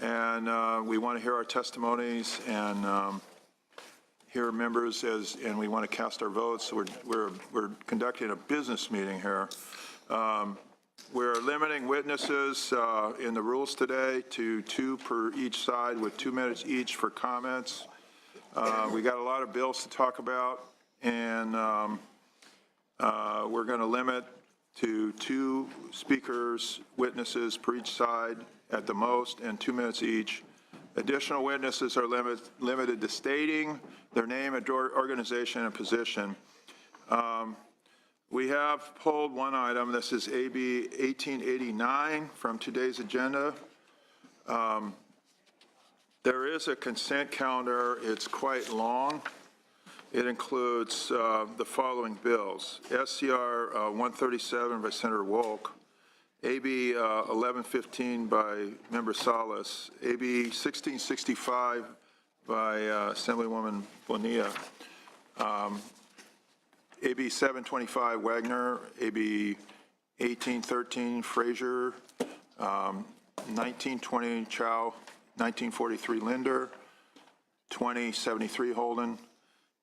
and we want to hear our testimonies and hear members and we want to cast our votes. So we're conducting a business meeting here. We're limiting witnesses in the rules today to 2 per each side with 2 minutes each for comments. We got a lot of bills to talk about, and we're going to limit to 2 speakers, witnesses per each side at the most, and 2 minutes each. Additional witnesses are limited to stating their name, organization, and position. We have pulled one item. This is AB 1889 from today's agenda. There is a consent calendar. It's quite long. It includes the following bills: SCR 137 by Senator Wolk, AB 1115 by Member Salas, AB 1665 by Assemblywoman Bonilla, AB 725 Wagner, AB 1813 Frazier, 1920 Chow, 1943 Linder, 2073 Holden,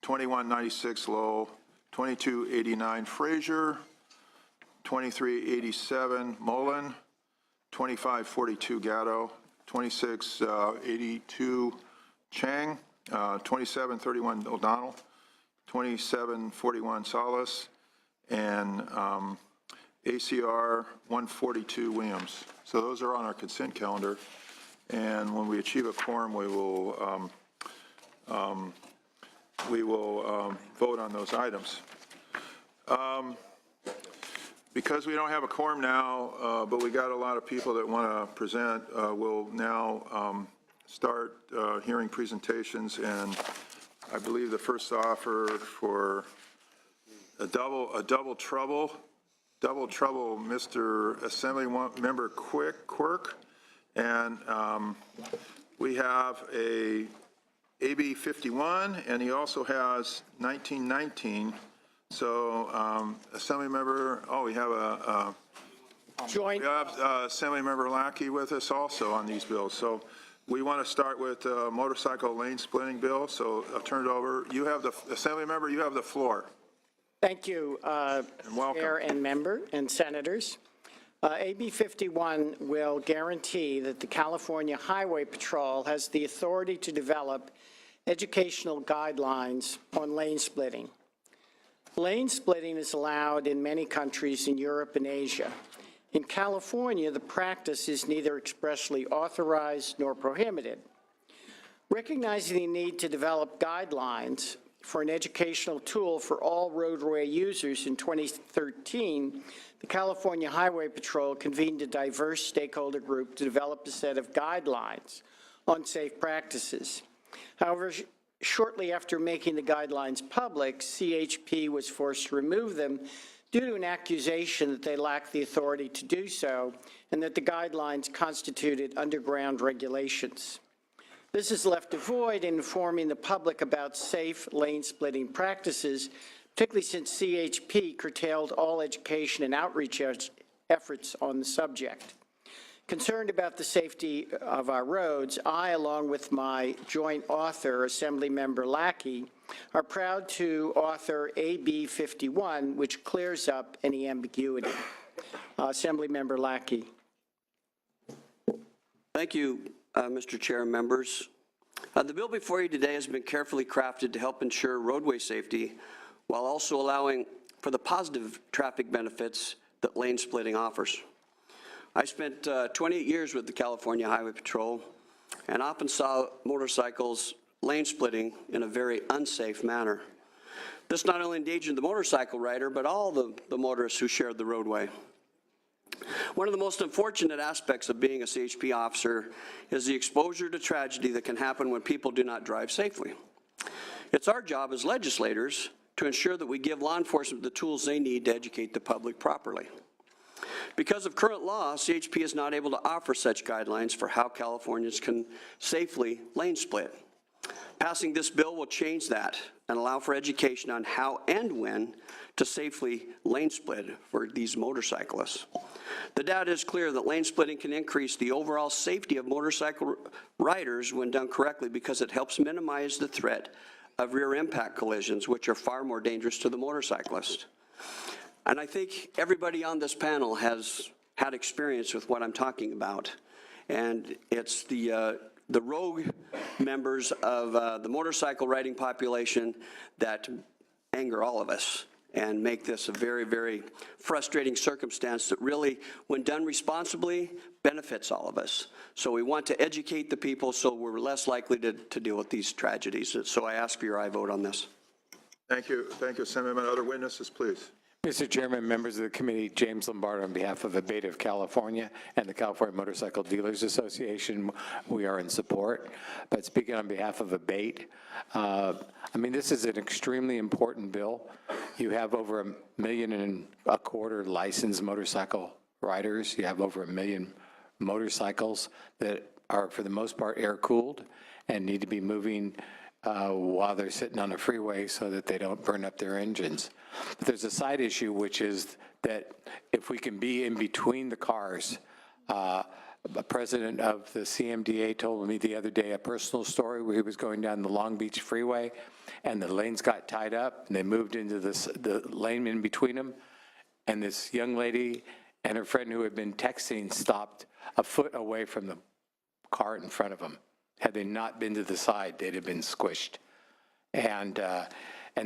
2196 Lowell, 2289 Frazier, 2387 Mullen, 2542 Gatto, 2682 Chang, 2731 O'Donnell, 2741 Salas, and ACR 142 Williams. So those are on our consent calendar, and when we achieve a quorum, we will vote on those items. Because we don't have a quorum now, but we got a lot of people that want to present, we'll now start hearing presentations, and I believe the first offer for a double trouble, Mr. Assembly Member Quirk, and we have a AB 51, and he also has 1919. So, Assembly Member, we have a joint. We have Assembly Member Lackey with us also on these bills. So, we want to start with motorcycle lane splitting bill. So, I'll turn it over. You have the Assembly Member. You have the floor. Thank you, Chair and Member and Senators. AB 51 will guarantee that the California Highway Patrol has the authority to develop educational guidelines on lane splitting. Lane splitting is allowed in many countries in Europe and Asia. In California, the practice is neither expressly authorized nor prohibited. Recognizing the need to develop guidelines for an educational tool for all roadway users in 2013, the California Highway Patrol convened a diverse stakeholder group to develop a set of guidelines on safe practices. However, shortly after making the guidelines public, CHP was forced to remove them due to an accusation that they lacked the authority to do so and that the guidelines constituted underground regulations. This has left a void in informing the public about safe lane splitting practices, particularly since CHP curtailed all education and outreach efforts on the subject. Concerned about the safety of our roads, I, along with my joint author, Assemblymember Lackey, are proud to author AB 51, which clears up any ambiguity. Assemblymember Lackey. Thank you, Mr. Chair and members. The bill before you today has been carefully crafted to help ensure roadway safety while also allowing for the positive traffic benefits that lane splitting offers. I spent 28 years with the California Highway Patrol and often saw motorcycles lane splitting in a very unsafe manner. This not only endangered the motorcycle rider, but all the motorists who shared the roadway. One of the most unfortunate aspects of being a CHP officer is the exposure to tragedy that can happen when people do not drive safely. It's our job as legislators to ensure that we give law enforcement the tools they need to educate the public properly. Because of current law, CHP is not able to offer such guidelines for how Californians can safely lane split. Passing this bill will change that and allow for education on how and when to safely lane split for these motorcyclists. The data is clear that lane splitting can increase the overall safety of motorcycle riders when done correctly because it helps minimize the threat of rear impact collisions, which are far more dangerous to the motorcyclist. And I think everybody on this panel has had experience with what I'm talking about. And it's the rogue members of the motorcycle riding population that anger all of us and make this a very, very frustrating circumstance that really, when done responsibly, benefits all of us. So we want to educate the people so we're less likely to deal with these tragedies. So I ask for your aye vote on this. Thank you, Senator. Other witnesses, please. Mr. Chairman, members of the committee, James Lombardo on behalf of ABATE of California and the California Motorcycle Dealers Association, we are in support. But speaking on behalf of ABATE, I mean, this is an extremely important bill. You have over 1.25 million licensed motorcycle riders. You have over 1 million motorcycles that are, for the most part, air-cooled and need to be moving while they're sitting on a freeway so that they don't burn up their engines. But there's a side issue, which is that if we can be in between the cars, the president of the CMDA told me the other day a personal story where he was going down the Long Beach freeway and the lanes got tied up and they moved into the lane in between them, and this young lady and her friend who had been texting stopped a foot away from the car in front of them. Had they not been to the side, they'd have been squished. And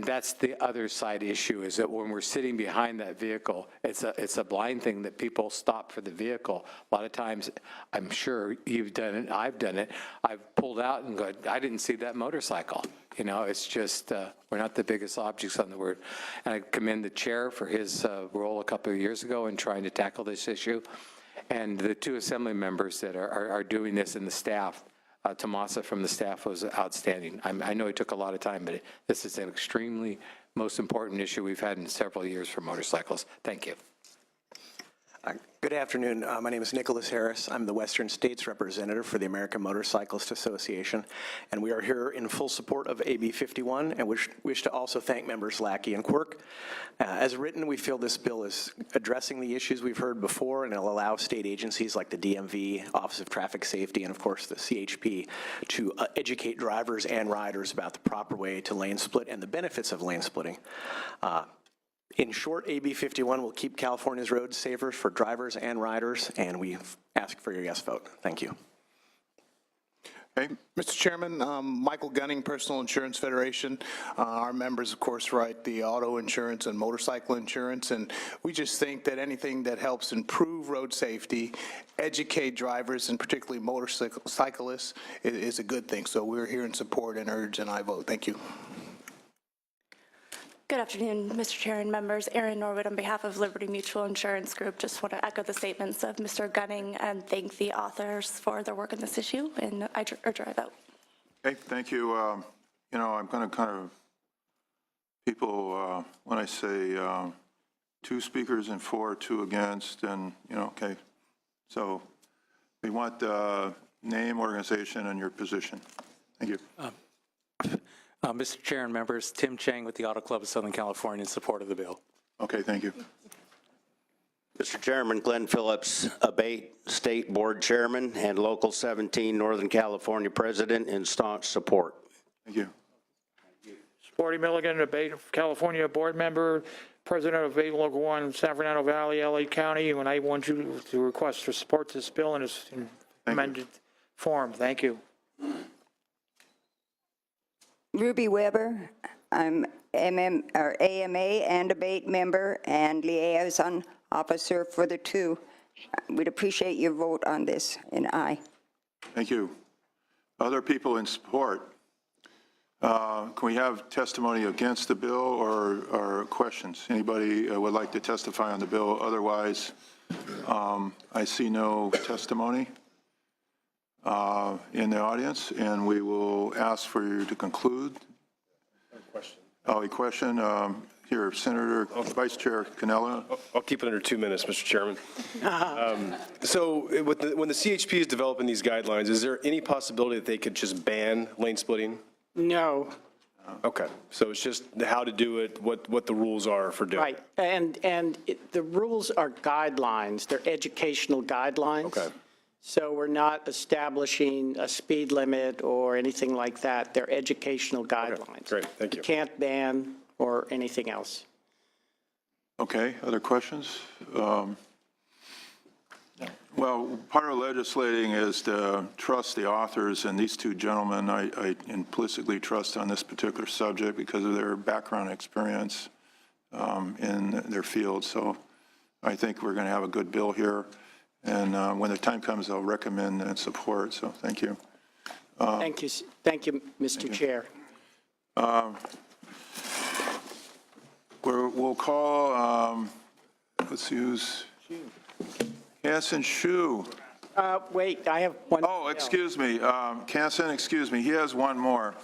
that's the other side issue, is that when we're sitting behind that vehicle, it's a blind thing that people stop for the vehicle. A lot of times, I'm sure you've done it, I've done it, I've pulled out and go, I didn't see that motorcycle. You know, it's just, we're not the biggest objects on the road. And I commend the chair for his role a couple of years ago in trying to tackle this issue. And the two assembly members that are doing this and the staff. Tomasa from the staff was outstanding. I know it took a lot of time, but this is an extremely most important issue we've had in several years for motorcyclists. Thank you. Good afternoon. My name is Nicholas Harris. I'm the Western States representative for the American Motorcyclist Association, and we are here in full support of AB 51 and wish to also thank members Lackey and Quirk. As written, we feel this bill is addressing the issues we've heard before, and it'll allow state agencies like the DMV, Office of Traffic Safety, and of course the CHP to educate drivers and riders about the proper way to lane split and the benefits of lane splitting. In short, AB 51 will keep California's roads safer for drivers and riders, and we ask for your yes vote. Thank you. Okay. Mr. Chairman, Michael Gunning, Personal Insurance Federation. Our members, of course, write the auto insurance and motorcycle insurance, and we just think that anything that helps improve road safety, educate drivers, and particularly motorcyclists is a good thing. So we're here in support and urge an aye vote. Thank you. Good afternoon, Mr. Chair and members. Erin Norwood on behalf of Liberty Mutual Insurance Group. Just want to echo the statements of Mr. Gunning and thank the authors for their work on this issue, and I urge a vote. Okay, thank you. You know, I'm going to kind of, people, when I say 2 speakers and 4, 2 against, and, you know, okay. So we want name, organization, and your position. Thank you. Mr. Chair and members, Tim Chang with the Auto Club of Southern California in support of the bill. Okay, thank you. Mr. Chairman, Glenn Phillips, ABATE State Board Chairman and Local 17 Northern California President in staunch support. Thank you. Sporty Milligan, ABATE California Board Member, President of ABATE Local 1, San Fernando Valley, LA County, and I want you to request for support this bill in its amended form. Thank you. Ruby Weber, I'm AMA and ABATE member and liaison officer for the 2. We'd appreciate your vote on this, and aye. Thank you. Other people in support? Can we have testimony against the bill or questions? Anybody would like to testify on the bill? Otherwise, I see no testimony in the audience, and we will ask for you to conclude. Oh, a question. Here, Senator Vice Chair Cannella. I'll keep it under 2 minutes, Mr. Chairman. So when the CHP is developing these guidelines, is there any possibility that they could just ban lane splitting? No. Okay, so it's just how to do it, what the rules are for doing it. Right, and the rules are guidelines, they're educational guidelines. Okay. So we're not establishing a speed limit or anything like that, they're educational guidelines. Great, thank you. You can't ban or anything else. Okay, other questions? Well, part of legislating is to trust the authors, and these two gentlemen I implicitly trust on this particular subject because of their background experience in their field. So I think we're going to have a good bill here, and when the time comes, I'll recommend and support, so thank you. Thank you, Mr. Chair. We'll call, let's see who's, Hanson Shu. Wait, I have one. Oh, excuse me, Hanson, excuse me, he has one more.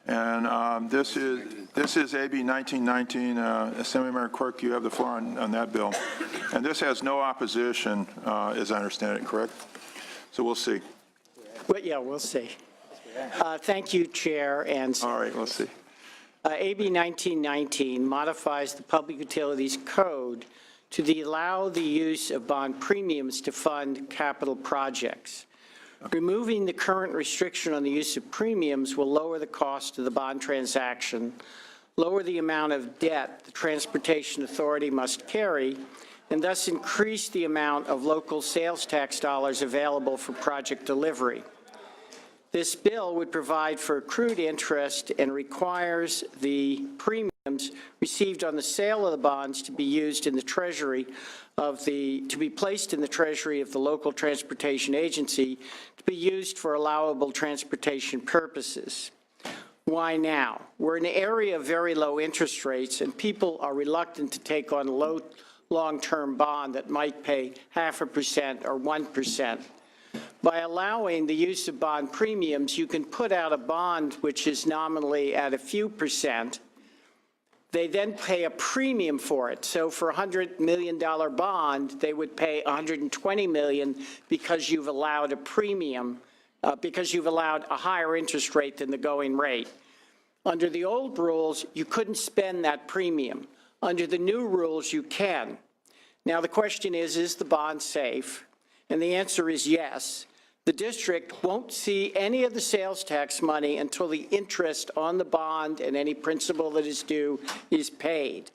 And this is AB 1919, Assemblymember Quirk, you have the floor on that bill. And this has no opposition, as I understand it, correct? So we'll see. Well, yeah, we'll see. Thank you, Chair, and All right, we'll see. AB 1919 modifies the Public Utilities Code to allow the use of bond premiums to fund capital projects. Removing the current restriction on the use of premiums will lower the cost of the bond transaction, lower the amount of debt the Transportation Authority must carry, and thus increase the amount of local sales tax dollars available for project delivery. This bill would provide for accrued interest and requires the premiums received on the sale of the bonds to be used in the treasury to be placed in the treasury of the local transportation agency to be used for allowable transportation purposes. Why now? We're in an area of very low interest rates, and people are reluctant to take on a long-term bond that might pay 0.5% or 1%. By allowing the use of bond premiums, you can put out a bond which is nominally at a few percent. They then pay a premium for it. So for a $100 million bond, they would pay $120 million because you've allowed a premium, because you've allowed a higher interest rate than the going rate. Under the old rules, you couldn't spend that premium. Under the new rules, you can. Now the question is the bond safe? And the answer is yes. The district won't see any of the sales tax money until the interest on the bond and any principal that is due is paid.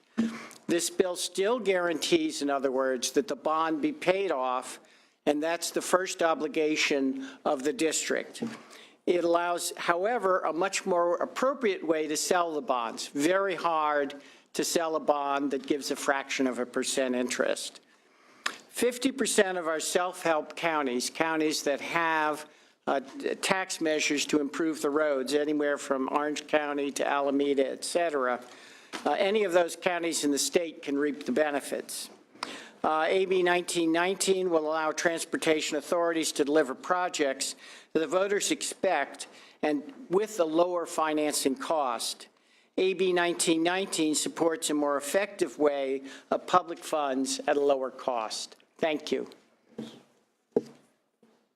This bill still guarantees, in other words, that the bond be paid off, and that's the first obligation of the district. It allows, however, a much more appropriate way to sell the bonds. Very hard to sell a bond that gives a fraction of a percent interest. 50% of our self-help counties, counties that have tax measures to improve the roads, anywhere from Orange County to Alameda, et cetera, any of those counties in the state can reap the benefits. AB 1919 will allow transportation authorities to deliver projects that the voters expect and with a lower financing cost. AB 1919 supports a more effective way of public funds at a lower cost. Thank you.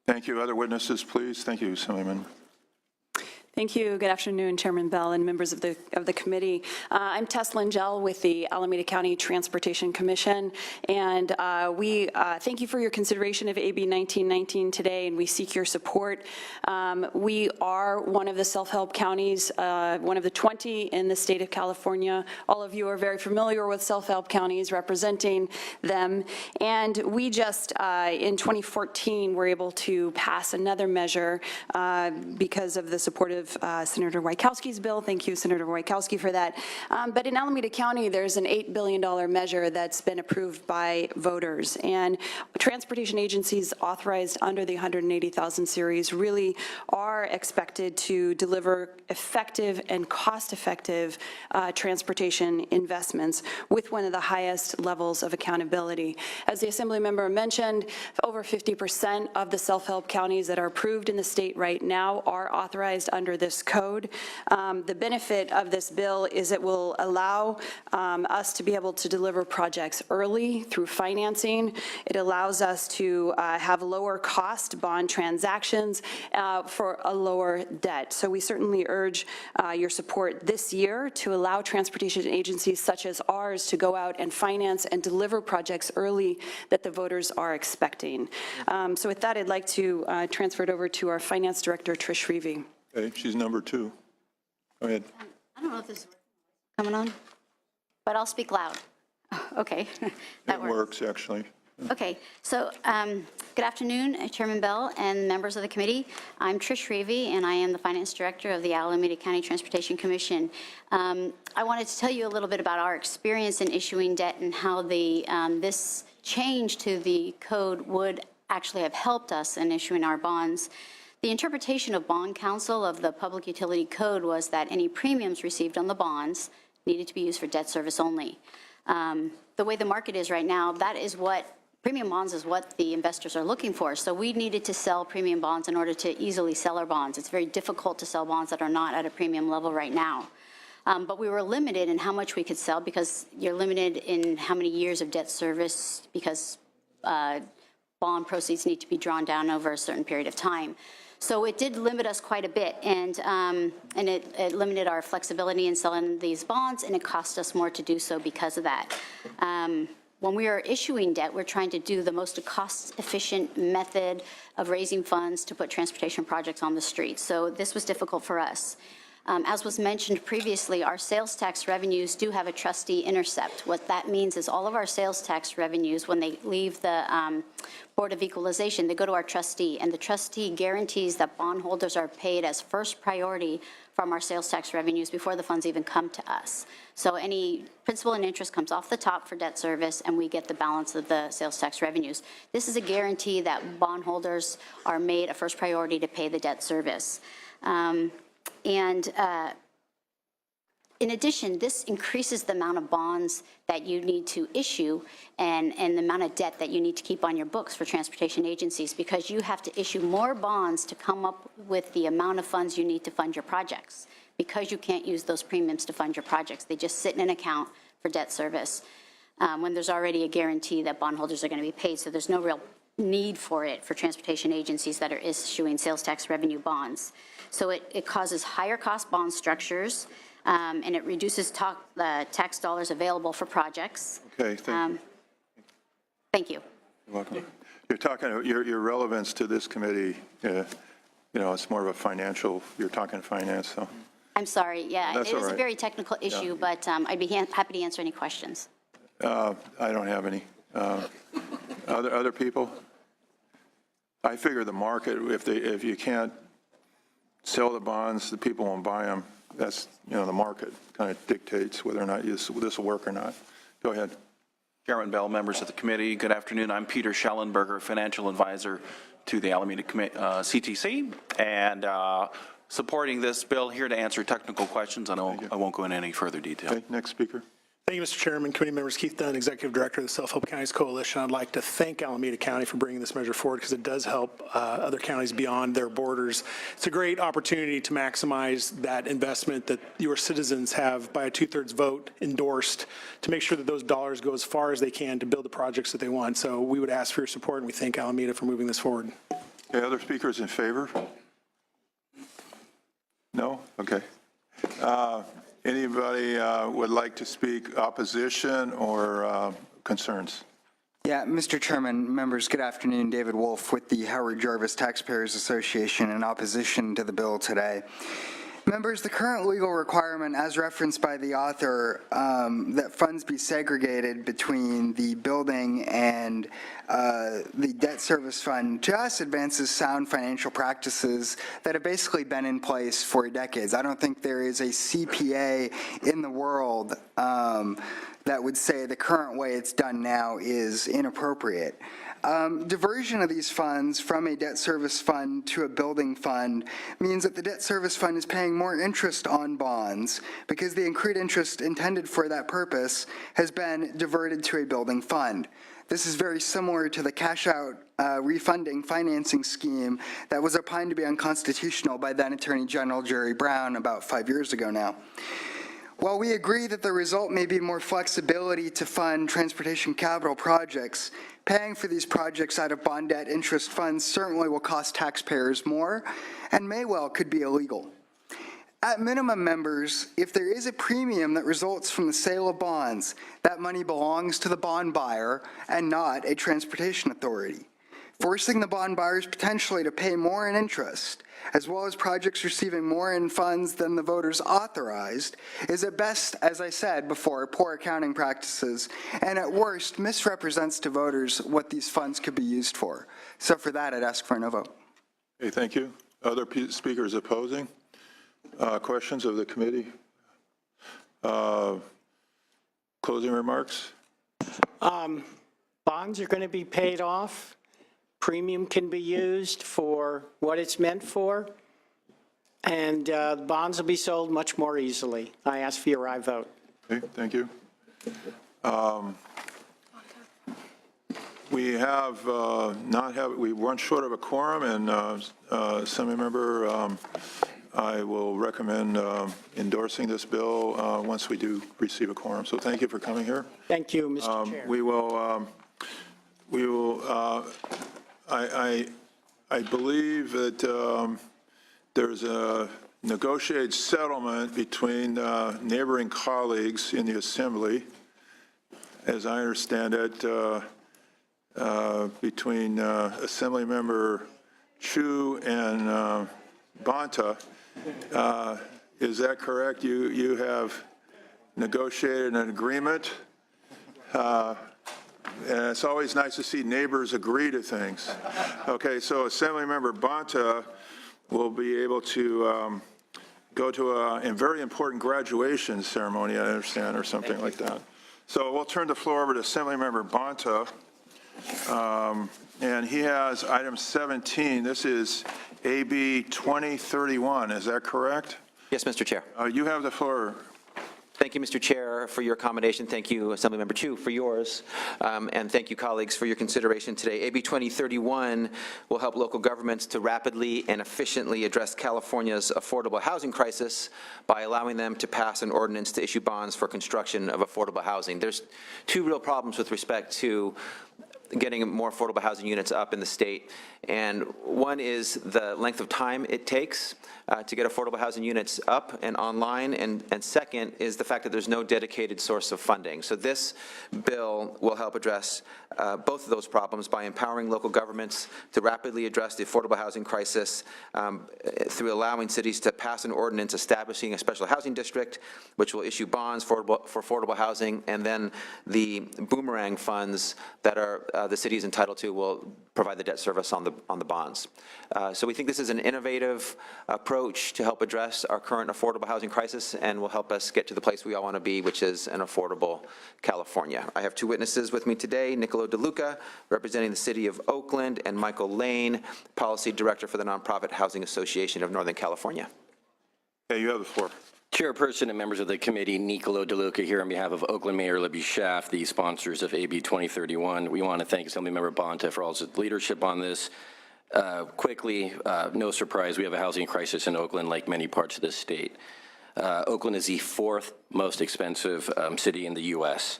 Thank you. Other witnesses, please. Thank you, Assemblyman. Thank you. Good afternoon, Chairman Bell and members of the committee. I'm Tess Lingell with the Alameda County Transportation Commission, and we thank you for your consideration of AB 1919 today, and we seek your support. We are one of the self-help counties, one of the 20 in the state of California. All of you are very familiar with self-help counties, representing them, and we just, in 2014, were able to pass another measure because of the support of Senator Wojciechowski's bill. Thank you, Senator Wojciechowski, for that. But in Alameda County, there's an $8 billion measure that's been approved by voters. And transportation agencies authorized under the 180,000 series really are expected to deliver effective and cost-effective transportation investments with one of the highest levels of accountability. As the Assembly member mentioned, over 50% of the self-help counties that are approved in the state right now are authorized under this code. The benefit of this bill is it will allow us to be able to deliver projects early through financing. It allows us to have lower cost bond transactions for a lower debt. So we certainly urge your support this year to allow transportation agencies such as ours to go out and finance and deliver projects early that the voters are expecting. So with that, I'd like to transfer it over to our Finance Director, Trish Reevy. Okay, she's number 2. Go ahead. I don't know if this is coming on, but I'll speak loud. Okay, that It works, actually. Okay, so good afternoon, Chairman Bell and members of the committee. I'm Trish Reevy, and I am the Finance Director of the Alameda County Transportation Commission. I wanted to tell you a little bit about our experience in issuing debt and how this change to the code would actually have helped us in issuing our bonds. The interpretation of Bond Counsel of the Public Utility Code was that any premiums received on the bonds needed to be used for debt service only. The way the market is right now, that is what premium bonds is what the investors are looking for. So we needed to sell premium bonds in order to easily sell our bonds. It's very difficult to sell bonds that are not at a premium level right now. But we were limited in how much we could sell because you're limited in how many years of debt service because bond proceeds need to be drawn down over a certain period of time. So it did limit us quite a bit, and it limited our flexibility in selling these bonds, and it cost us more to do so because of that. When we are issuing debt, we're trying to do the most cost-efficient method of raising funds to put transportation projects on the street. So this was difficult for us. As was mentioned previously, our sales tax revenues do have a trustee intercept. What that means is all of our sales tax revenues, when they leave the Board of Equalization, they go to our trustee, and the trustee guarantees that bondholders are paid as first priority from our sales tax revenues before the funds even come to us. So any principal and interest comes off the top for debt service, and we get the balance of the sales tax revenues. This is a guarantee that bondholders are made a first priority to pay the debt service. In addition, this increases the amount of bonds that you need to issue and the amount of debt that you need to keep on your books for transportation agencies, because you have to issue more bonds to come up with the amount of funds you need to fund your projects, because you can't use those premiums to fund your projects. They just sit in an account for debt service when there's already a guarantee that bondholders are going to be paid, so there's no real need for it for transportation agencies that are issuing sales tax revenue bonds. So it causes higher cost bond structures, and it reduces tax dollars available for projects. Okay, thank you. Thank you. You're welcome. You're talking, your relevance to this committee, you know, it's more of a financial, you're talking finance, so. I'm sorry, yeah, That's it all is a right. very technical issue, but I'd be happy to answer any questions. I don't have any. Other people? I figure the market, if you can't sell the bonds, the people won't buy them. That's, you know, the market kind of dictates whether or not this will work or not. Go ahead. Chairman Bell, members of the committee, good afternoon. I'm Peter Schellenberger, financial advisor to the Alameda CTC, and supporting this bill, here to answer technical questions, and I won't go into any further detail. Okay, next speaker. Thank you, Mr. Chairman. Committee members, Keith Dunn, Executive Director of the Self-Help Counties Coalition. I'd like to thank Alameda County for bringing this measure forward because it does help other counties beyond their borders. It's a great opportunity to maximize that investment that your citizens have by a 2/3 vote endorsed to make sure that those dollars go as far as they can to build the projects that they want. So we would ask for your support, and we thank Alameda for moving this forward. Okay, other speakers in favor? No? Okay. Anybody would like to speak opposition or concerns? Yeah, Mr. Chairman, members, good afternoon. David Wolf with the Howard Jarvis Taxpayers Association in opposition to the bill today. Members, the current legal requirement, as referenced by the author, that funds be segregated between the building and the debt service fund, to us advances sound financial practices that have basically been in place for decades. I don't think there is a CPA in the world that would say the current way it's done now is inappropriate. Diversion of these funds from a debt service fund to a building fund means that the debt service fund is paying more interest on bonds because the accrued interest intended for that purpose has been diverted to a building fund. This is very similar to the cash-out refunding financing scheme that was opined to be unconstitutional by then Attorney General Jerry Brown about 5 years ago now. While we agree that the result may be more flexibility to fund transportation capital projects, paying for these projects out of bond debt interest funds certainly will cost taxpayers more and may well could be illegal. At minimum, members, if there is a premium that results from the sale of bonds, that money belongs to the bond buyer and not a transportation authority. Forcing the bond buyers potentially to pay more in interest, as well as projects receiving more in funds than the voters authorized, is at best, as I said before, poor accounting practices, and at worst misrepresents to voters what these funds could be used for. So for that, I'd ask for a no vote. Okay, thank you. Other speakers opposing? Questions of the committee? Closing remarks? Bonds are going to be paid off. Premium can be used for what it's meant for, and bonds will be sold much more easily. I ask for your aye vote. Okay, thank you. We have we run short of a quorum, and Assemblymember, I will recommend endorsing this bill once we do receive a quorum. So thank you for coming here. Thank you, Mr. Chair. I believe that there's a negotiated settlement between neighboring colleagues in the Assembly, as I understand it, between Assemblymember Chu and Bonta. Is that correct? You have negotiated an agreement? And it's always nice to see neighbors agree to things. Okay, so Assemblymember Bonta will be able to go to a very important graduation ceremony, I understand, or something like that. So we'll turn the floor over to Assemblymember Bonta. And he has item 17. This is AB 2031. Is that correct? Yes, Mr. Chair. You have the floor. Thank you, Mr. Chair, for your accommodation. Thank you, Assemblymember Chu, for yours. And thank you, colleagues, for your consideration today. AB 2031 will help local governments to rapidly and efficiently address California's affordable housing crisis by allowing them to pass an ordinance to issue bonds for construction of affordable housing. There's two real problems with respect to getting more affordable housing units up in the state. And one is the length of time it takes to get affordable housing units up and online. And second is the fact that there's no dedicated source of funding. So this bill will help address both of those problems by empowering local governments to rapidly address the affordable housing crisis through allowing cities to pass an ordinance establishing a special housing district, which will issue bonds for affordable housing, and then the boomerang funds that are the city is entitled to will provide the debt service on the bonds. So we think this is an innovative approach to help address our current affordable housing crisis and will help us get to the place we all want to be, which is an affordable California. I have two witnesses with me today, Nicolo DeLuca, representing the city of Oakland, and Michael Lane, Policy Director for the Nonprofit Housing Association of Northern California. Hey, you have the floor. Chairperson and members of the committee, Nicolo DeLuca here on behalf of Oakland Mayor Libby Schaaf, the sponsors of AB 2031. We want to thank Assemblymember Bonta for all his leadership on this. Quickly, no surprise, we have a housing crisis in Oakland like many parts of this state. Oakland is the fourth most expensive city in the U.S.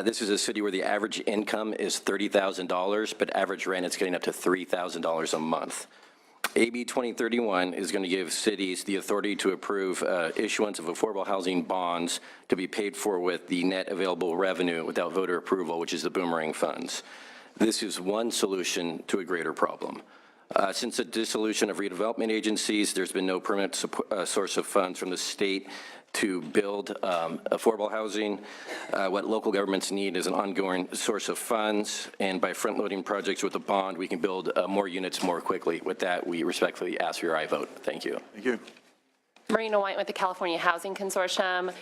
This is a city where the average income is $30,000, but average rent is getting up to $3,000 a month. AB 2031 is going to give cities the authority to approve issuance of affordable housing bonds to be paid for with the net available revenue without voter approval, which is the boomerang funds. This is one solution to a greater problem. Since the dissolution of redevelopment agencies, there's been no permanent source of funds from the state to build affordable housing. What local governments need is an ongoing source of funds, and by front-loading projects with a bond, we can build more units more quickly. With that, we respectfully ask for your aye vote. Thank you. Thank you. Marina White with the California Housing Consortium.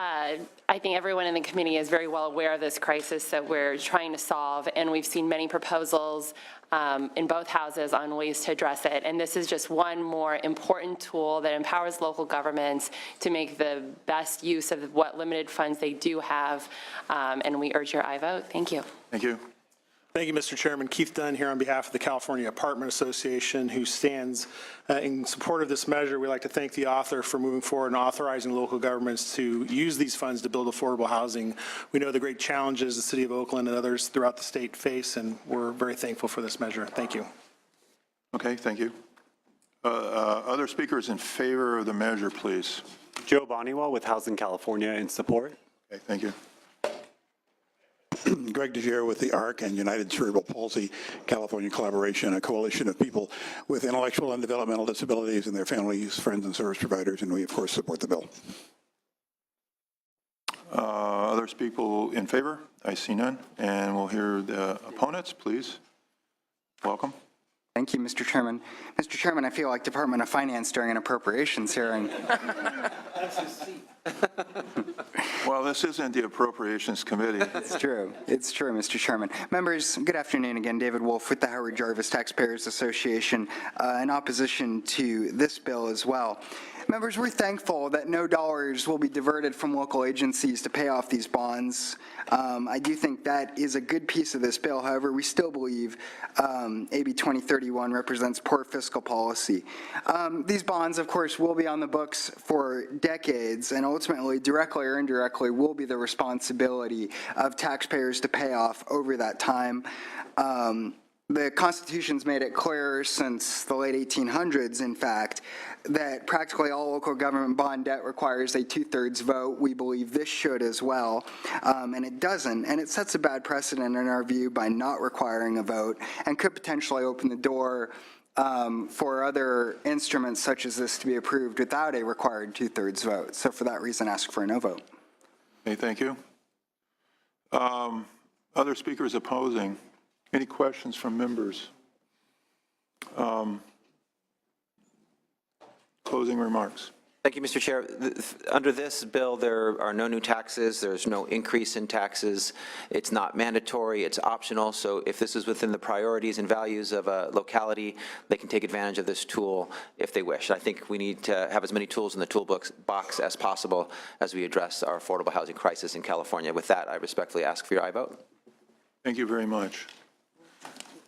I think everyone in the committee is very well aware of this crisis that we're trying to solve, and we've seen many proposals in both houses on ways to address it. And this is just one more important tool that empowers local governments to make the best use of what limited funds they do have. And we urge your aye vote. Thank you. Thank you. Thank you, Mr. Chairman. Keith Dunn here on behalf of the California Apartment Association, who stands in support of this measure. We'd like to thank the author for moving forward and authorizing local governments to use these funds to build affordable housing. We know the great challenges the city of Oakland and others throughout the state face, and we're very thankful for this measure. Thank you. Okay, thank you. Other speakers in favor of the measure, please. Joe Boniwell with Housing California in support. Okay, thank you. Greg DeGier with the ARC and United Cerebral Palsy California Collaboration, a coalition of people with intellectual and developmental disabilities and their families, friends, and service providers, and we, of course, support the bill. Other people in favor? I see none, and we'll hear the opponents, please. Welcome. Thank you, Mr. Chairman. Mr. Chairman, I feel like Department of Finance during an appropriations hearing. Well, this isn't the Appropriations Committee. It's true. It's true, Mr. Chairman. Members, good afternoon again. David Wolf with the Howard Jarvis Taxpayers Association in opposition to this bill as well. Members, we're thankful that no dollars will be diverted from local agencies to pay off these bonds. I do think that is a good piece of this bill. However, we still believe AB 2031 represents poor fiscal policy. These bonds, of course, will be on the books for decades, and ultimately, directly or indirectly, will be the responsibility of taxpayers to pay off over that time. The Constitution's made it clear since the late 1800s, in fact, that practically all local government bond debt requires a 2/3 vote. We believe this should as well, and it doesn't. And it sets a bad precedent in our view by not requiring a vote and could potentially open the door for other instruments such as this to be approved without a required 2/3 vote. So for that reason, ask for a no vote. Okay, thank you. Other speakers opposing? Any questions from members? Closing remarks. Thank you, Mr. Chair. Under this bill, there are no new taxes. There's no increase in taxes. It's not mandatory. It's optional. So if this is within the priorities and values of a locality, they can take advantage of this tool if they wish. I think we need to have as many tools in the toolbox as possible as we address our affordable housing crisis in California. With that, I respectfully ask for your aye vote. Thank you very much.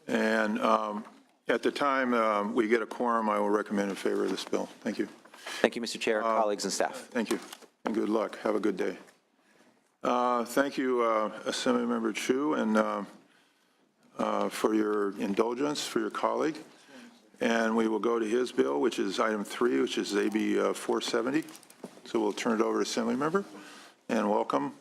And at the time we get a quorum, I will recommend in favor of this bill. Thank you. Thank you, Mr. Chair, colleagues, and staff. Thank you, and good luck. Have a good day. Thank you, Assemblymember Chu, and for your indulgence for your colleague. And we will go to his bill, which is item 3, which is AB 470. So we'll turn it over to Assemblymember, and welcome